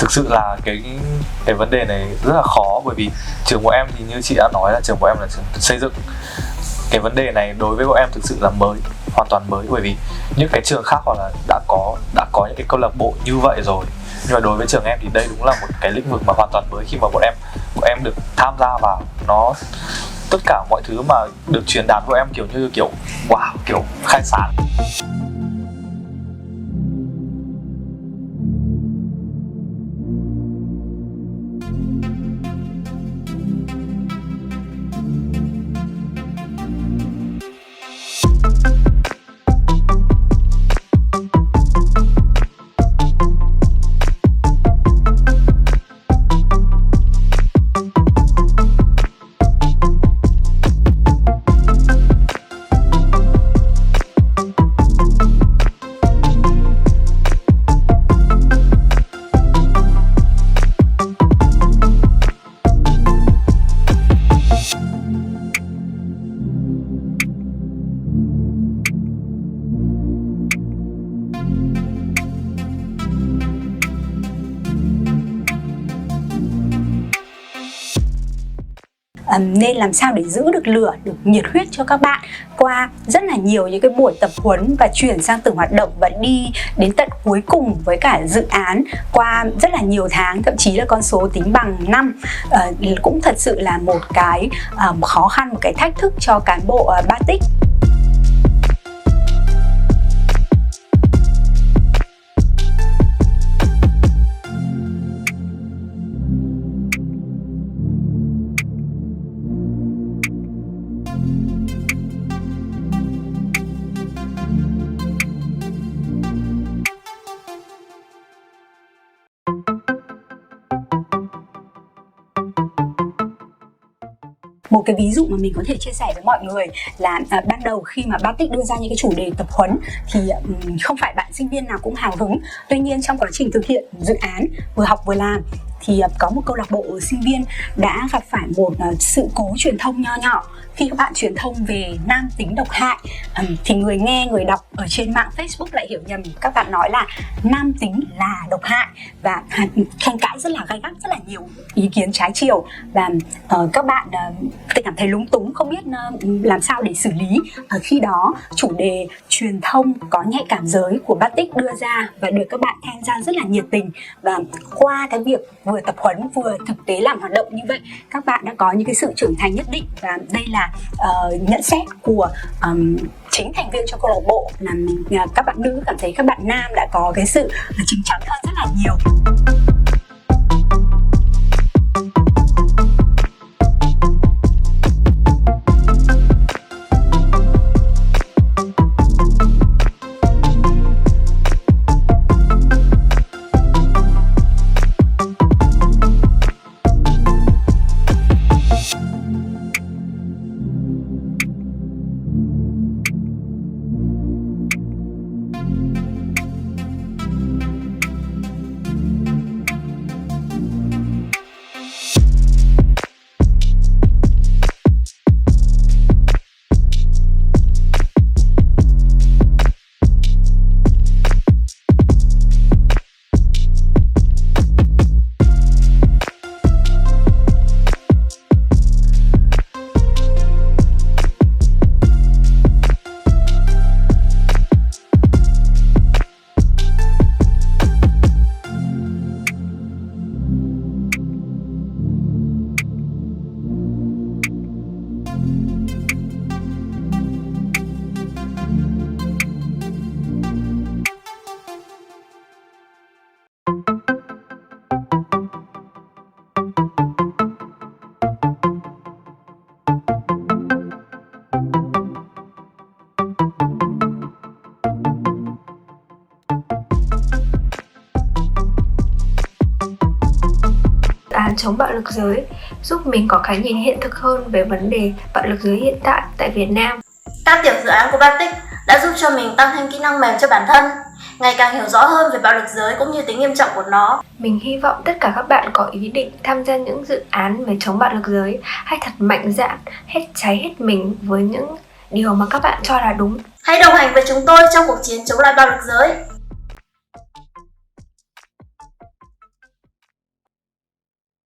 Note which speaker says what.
Speaker 1: thực sự là cái vấn đề này rất là khó, bởi vì trường của em thì như chị đã nói là trường của em là trường xây dựng. Cái vấn đề này đối với bọn em thực sự là mới, hoàn toàn mới, bởi vì những cái trường khác hoặc là đã có những cái câu lạc bộ như vậy rồi, nhưng mà đối với trường em thì đây đúng là một cái lĩnh vực mà hoàn toàn mới khi mà bọn em được tham gia vào nó. Tất cả mọi thứ mà được truyền đạt với em kiểu wow, kiểu khai sáng.
Speaker 2: Nên làm sao để giữ được lửa, được nhiệt huyết cho các bạn qua rất là nhiều những cái buổi tập huấn và chuyển sang từng hoạt động và đi đến tận cuối cùng với cả dự án qua rất là nhiều tháng, thậm chí là con số tính bằng năm, cũng thật sự là một cái khó khăn, một cái thách thức cho cán bộ Batic. Một cái ví dụ mà mình có thể chia sẻ với mọi người là ban đầu khi mà Batic đưa ra những cái chủ đề tập huấn thì không phải bạn sinh viên nào cũng hào hứng. Tuy nhiên trong quá trình thực hiện dự án vừa học vừa làm thì có một câu lạc bộ sinh viên đã gặp phải một sự cố truyền thông nho nhỏ. Khi các bạn truyền thông về nam tính độc hại thì người nghe, người đọc ở trên mạng Facebook lại hiểu nhầm. Các bạn nói là nam tính là độc hại và tranh cãi rất là gay gắt, rất là nhiều ý kiến trái chiều, và các bạn cảm thấy lúng túng, không biết làm sao để xử lý. Khi đó chủ đề truyền thông có nhạy cảm giới của Batic đưa ra và được các bạn tham gia rất là nhiệt tình, và qua cái việc vừa tập huấn vừa thực tế làm hoạt động như vậy, các bạn đã có những cái sự trưởng thành nhất định. Và đây là nhận xét của chính thành viên trong câu lạc bộ, là các bạn nữ cảm thấy các bạn nam đã có cái sự chín chắn hơn rất là nhiều.
Speaker 3: Chống bạo lực giới giúp mình có cái nhìn hiện thực hơn về vấn đề bạo lực giới hiện tại tại Việt Nam.
Speaker 4: Các tiểu dự án của Batic đã giúp cho mình tăng thêm kỹ năng mềm cho bản thân, ngày càng hiểu rõ hơn về bạo lực giới cũng như tính nghiêm trọng của nó.
Speaker 3: Mình hy vọng tất cả các bạn có ý định tham gia những dự án về chống bạo lực giới hãy thật mạnh dạn, hết cháy hết mình với những điều mà các bạn cho là đúng.
Speaker 4: Hãy đồng hành với chúng tôi trong cuộc chiến chống lại bạo lực giới.